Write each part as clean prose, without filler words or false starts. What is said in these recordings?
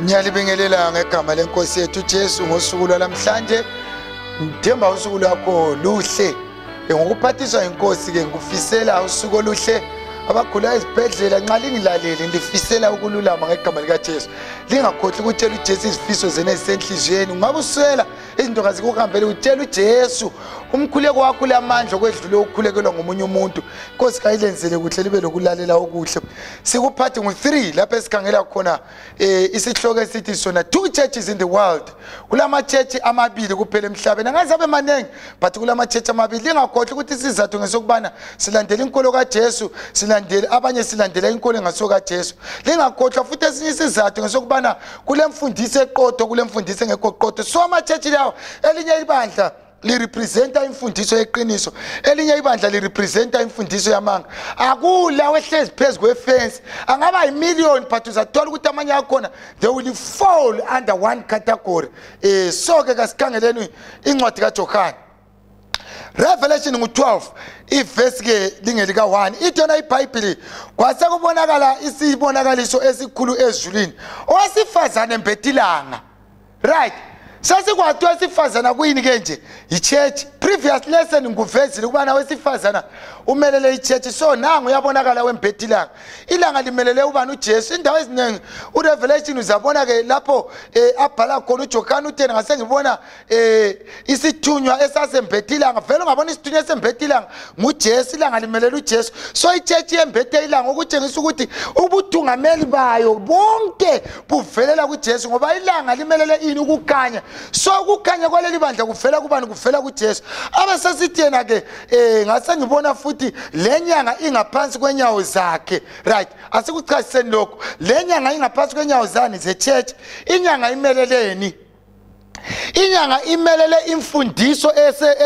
Ngiyalibingelela ngegama lenkosi yethu Jesu ngosuku lwamhlanje. Ngithemba usuku lwakho luhle. Ngokuphathiswa inkosi ke ngikufisela usuku oluhle. Abagula izibhedlela nxa lingilalele ndifisela ukululama ngegama lika Jesu. Lingakhohlwa ukutshela uJesu izifiso zenu ezisenhliziyweni. Ungabe uswela izinto ngazikuhambele utshela uJesu umkhuleko wakho lamandla okwedlula ukukhulekelwa ngomunye umuntu. Inkosi kayilenzele kuhle libe lokulalela okuhle. Sikuphathe ngo3 lapha esikhangela khona isihloko esithi sona 2 churches in the world. Kulama church amabili kuphela emhlabeni. Angazabe manengi but kulama church amabili. Lingakhohlwa ukuthi isizathu ngesokubana silandela inkolo kaJesu, silandela abanye silandela inkolo ngasoka Jesu. Lingakhohlwa futhi esinye isizathu ngesokubana kulemfundiso eqotho kulemfundiso engeqotho. So ama church lawo elinye ibandla li representa imfundiso yeqiniso, elinye ibandla li representa imfundiso yamanga. Akula wehlezi phezulu kwefence angaba yimillion but uzathola ukuthi amanye akhona they will fall under one category. So ke kasikhangeleni incwadi kaJohane Revelation 12 iverse ke lingelika 1 ithona iBhayibheli kwase kubonakala isibonakaliso esikhulu ezulwini owesifazane embethilanga, right? Sasikwathi wesifazana kuyini ke nje ichurch. Previous lesson ngikuvezile ukubana wesifazana umelele ichurch, so nangu uyabonakala wembethilanga ilanga limelele ubani uJesu. Indawo eziningi uRevelation uzabona ke lapho abhala khona uJohane uthena ngase ngibona isithunywa esasembethilanga, vele ungabona isithunywa esembethilanga nguJesu, ilanga limelele uJesu. So ichurch yembethilanga ukutshengisa ukuthi ubuthungameli bayo bonke buvelela kuJesu ngoba ilanga limelele ini ukukhanya. So ukukhanya kwaleli bandla kuvela kubani? Kuvela kuJesu. Abasasithi yena ke ngase ngibona futhi lenyanga ingaphansi kwenyawo zakhe, right? Asikuchasiseni lokho. Lenyanga ingaphansi kwenyawo zani ze church. Inyanga imeleleni? Inyanga imelele imfundiso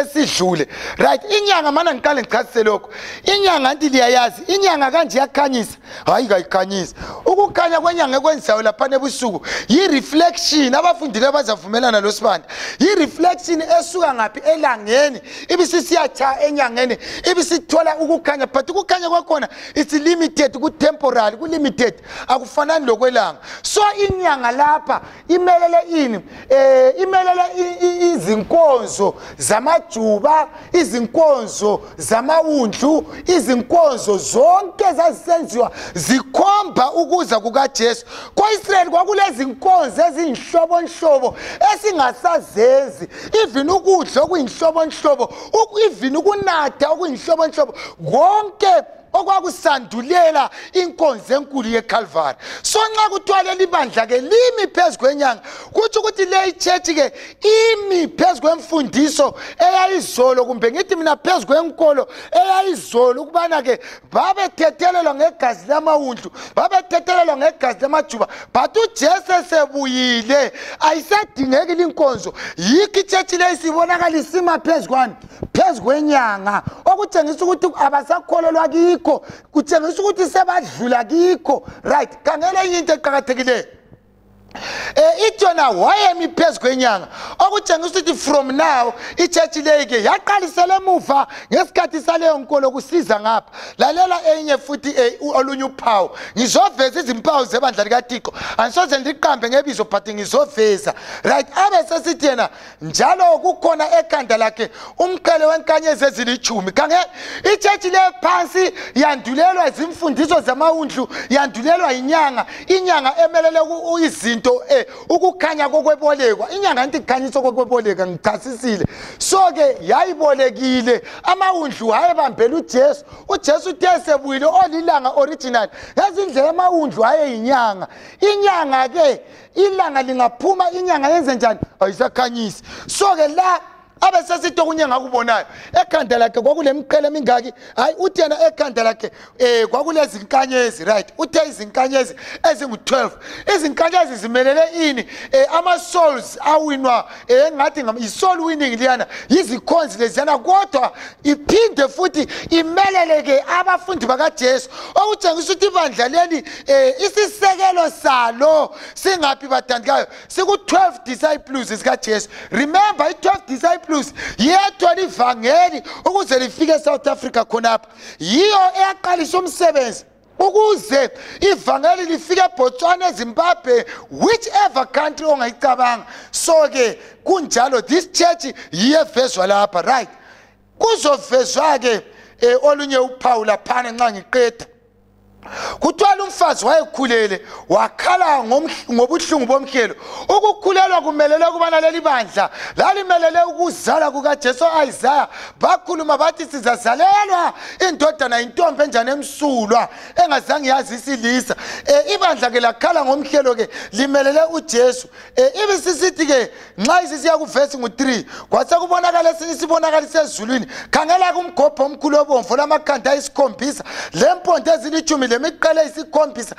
esidlule, right? Inyanga mana ngiqale ngichasise lokho. Inyanga anti liyayazi inyanga kanje yakhanyisa, hayi kayikhanyisa. Ukukhanya kwenyanga ekwenzayo lapha ebusuku yi reflection. Abafundile abazavumelana losibanda yi reflection esuka ngapi elangeni ibisisiyacha enyangeni ibisithola ukukhanya, but ukukhanya kwakhona it's limited, ku temporary, ku limited, akufanani lokwelanga. So inyanga lapha imelele ini? Imelele izinkonzo zamajuba, izinkonzo zamawundlu, izinkonzo zonke zazisenziwa zikhomba ukuza kukaJesu. KwaIsrael kwakulezi inkonzo ezinhlobonhlobo esingasazezi, even ukudla okuyinhlobonhlobo, even ukunatha okuyinhlobonhlobo, konke okwakusandulela inkonzo enkulu yeCalvary. So nxa kuthiwa leli bandla ke limi phezu kwenyanga, kuthi ukuthi le church ke imi phezu kwemfundiso eyayizolo, kumbe ngithi mina phezu kwenkolo eyayizolo, ukubana ke babethethelelwa ngegazi lamawundlu, babethethelelwa ngegazi lamajuba, but uJesu esebuyile ayisadingeki linkonzo. Yikho ichurch le isibonakalisa ima phezu kwani? Phezu kwenyanga, okutshengisa ukuthi abasakholelwa kikho, kutshengisa ukuthi sebadlula kikho, right? Kangela into eqhakathekileyo ithona wayemi phezu kwenyanga, okutshengisa ukuthi from now ichurch leke yaqalisela emuva ngesikhathi saleyo nkolo kusiza ngapha. Lalela enye futhi olunye uphawu, ngizoveza izimpawu zebandla likaThixo, angisoze ndiqambe ngebizo but ngizoveza, right? Abesesithi yena njalo kukhona ekhanda lakhe umqhele wenkanyezi ezilithumi. Kange ichurch le phansi yandulelwa izimfundiso zamawundlu, yandulelwa inyanga, inyanga emelele izinto ukukhanya kokwebolekwa. Inyanga anti khanyisa kokweboleka ngichasisile. So ke yayibolekile, amawundlu hayebambela uJesu. uJesu utesebuyile olilanga original ngezindlela amawundlu hayeyinyanga. Inyanga ke ilanga lingaphuma inyanga yenze njani? Ayisakhanyisi. So ke la abesesithi okunye ngakubonayo ekhanda lakhe kwakulemqhele emingaki, hayi uthi yena ekhanda lakhe kwakulezi inkanyezi, right? Uthe izinkanyezi ezingu12. Izinkanyezi zimelele ini? Ama souls awinwa engathi isoul winning liyana yizikhonzi leziyana, kodwa iphinde futhi imeleleke abafundi bakaJesu, okutshengisa ukuthi ibandla leli isisekelo salo singaphi bathandikayo? Siku12 disciples zikaJesu. Remember i12 disciples yethwa livangeli ukuze lifike eSouth Africa khonapha. Yiyo eyaqalisa umsebenzi ukuze ivangeli lifike eBotswana, eZimbabwe, whichever country ongayicabanga. So ke kunjalo this church iyevezwa lapha, right? Kuzovezwa ke olunye uphawu laphana nxa ngiqeda. Kuthiwa umfazi wayekhulele wakhala ngobuhlungu bomkhelo. Ukukhulelwa kumelele kubana leli bandla lalimelele ukuzala kukaJesu. Isaiah bakhuluma bathi sizazalelwa indodana intombi enjani emsulwa engazange yazi isilisa. Ibandla ke lakhala ngomkhelo ke limelele uJesu. Ibisisithi ke nxa isisiya kuvesi ngu3 kwasekubonakala esinye isibonakala sezulwini. Khangela kumgobho omkhulu obomvu lamakhanda ayisikhombisa lempondo ezilithumi lemiqala isikhombisa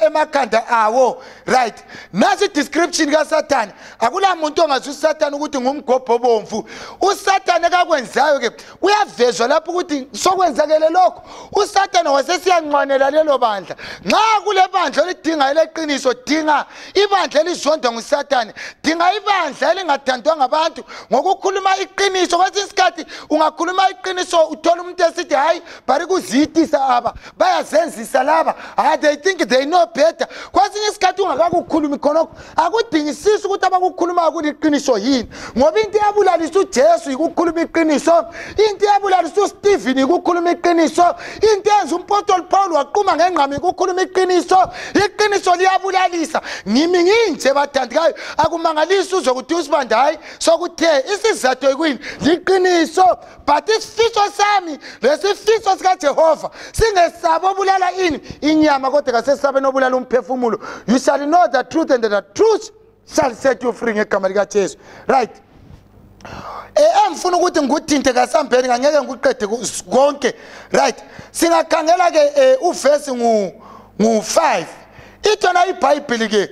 emakhanda awo, right? Nasi description kaSathane. Akula muntu ongazi uSathane ukuthi ngumgobho obomvu. uSathane akakwenzayo ke uyavezwa lapho ukuthi sokwenzakele lokho. uSathane wasesiyanqwanela lelo bandla. Nxa kule bandla lidinga eleqiniso, dinga ibandla elizondwa nguSathane, dinga ibandla elingathandwa ngabantu ngokukhuluma iqiniso. Kwesinye isikhathi ungakhuluma iqiniso uthola umuntu esithi hayi bari kuzitisa aba bayazenzisa laba, they think they know better. Kwesinye isikhathi ungakakukhulumi khonokho akudingisisi ukuthi abakukhuluma kuliqiniso yini, ngoba into eyabulalisa uJesu ikukhuluma iqiniso, into eyabulalisa uStephen ikukhuluma iqiniso, into yenza umpostoli Paul waqhuma ngengqami ikukhuluma iqiniso. Iqiniso liyabulalisa. Ngimi nginje bathandikayo akumangalisi uzokuthi usibanda hayi sokuthe isizathu ekwini liqiniso, but isifiso sami lesifiso sika Jehova singesabo bulala ini inyama kodwa kasesabe nobulala umphefumulo. You shall know the truth and the truth shall set you free ngegama lika Jesu, right? Engifuna ukuthi ngikuthinte kasambeni ngeke ngikuqede konke, right? Singakhangela ke uvesi ngu5 ithona iBhayibheli ke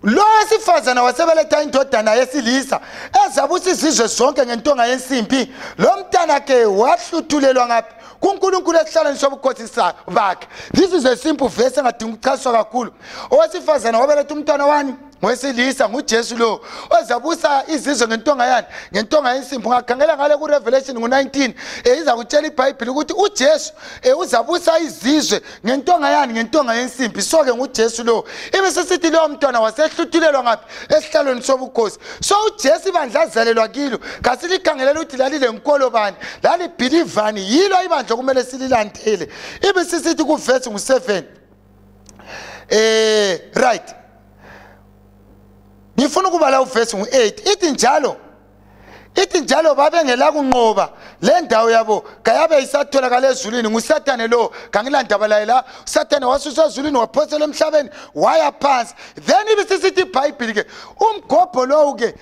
lo wesifazana wasebeletha indodana yesilisa ezabusa izizwe zonke ngentonga yensimbi. Lo mntana ke wahluthulelwa ngaphi kuNkulunkulu esihlalweni sobukhosi bakhe. This is a simple verse engadingi ukuchaswa kakhulu. Owesifazana wabeletha umntwana wani wesilisa nguJesu lo ozabusa izizwe ngentonga yani, ngentonga yensimbi. Ungakhangela ngale ku Revelation ngu19 iza kutshela iBhayibheli ukuthi uJesu uzabusa izizwe ngentonga yani, ngentonga yensimbi. So ke nguJesu lo ibisisithi lo mntwana wasehluthulelwa ngaphi esihlalweni sobukhosi. So uJesu ibandla azalelwa kilo kasilikankangela ukuthi lali lenkolo bani lali believeani yilo ibandla kumele sililandele. Ibisisithi ku verse ngu7 right, ngifuna ukubala uvesi ngu8 ithi njalo babengela kunqoba le ndawo yabo kayabe isatholakala ezulwini nguSathane lo kangilandaba laye la. uSathane wasusa ezulwini waphosela emhlabeni waya phansi. Then ibisisithi iBhayibheli ke umgobho lo ke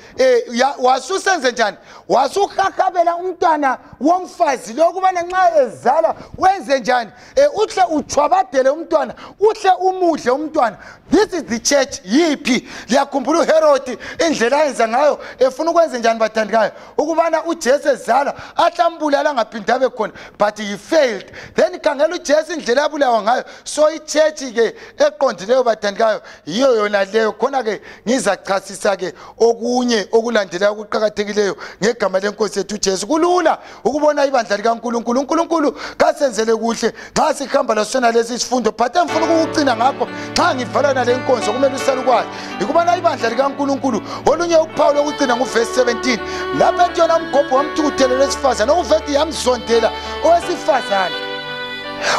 wasusenze njani, wasukakabela umntwana womfazi lo kubana nxa ezala wenze njani, uhle uchwabadele umntwana, uhle umudle umntwana. This is the church yipi. Liyakhumbula uHerod indlela ayenza ngayo efuna ukwenza njani bathandikayo ukubana uJesu ezala ahlambulala ngaphinda abe khona, but he failed. Then khangela uJesu indlela yabulawa ngayo. So ichurch ke eqondileyo bathandikayo yiyo yona leyo. Khona ke ngizachasisa ke okunye okulandelayo okuqhakathekileyo ngegama lenkosi yethu uJesu. Kulula ukubona ibandla likaNkulunkulu. uNkulunkulu kasenzele kuhle nxa sikhamba lasona lesi isifundo, but engifuna ukucina ngakho nxa ngivala na lenkonzo kumele usale ukwazi ikubana ibandla likaNkulunkulu olunye uphawu lokucina nguvesi 17 lapho ethi yona umgobho wamthukuthelele wesifazane okuveti yamzondela owesifazane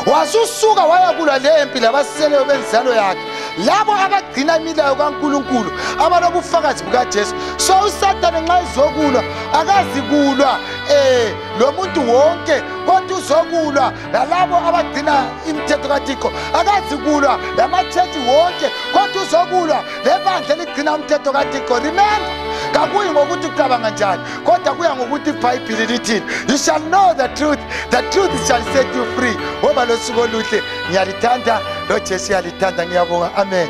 wasusuka wayakulwa lempi labaseleyo benzalo yakhe, labo abagcina imilayo kaNkulunkulu abanobufakazi bukaJesu. So uSathane nxa izokulwa akazikulwa lo muntu wonke kodwa uzokulwa lalabo abagcina imithetho kaThixo. Akazikulwa lamachechi wonke kodwa uzokulwa lebandla eligcina umthetho kaThixo. Remember, kakuyi ngokuthi ucabanga njani kodwa kuya ngokuthi iBhayibheli lithini. You shall know the truth shall set you free. Ngoba lo suku oluhle ngiyalithanda, lo Jesu uyalithanda. Ngiyabonga, amen.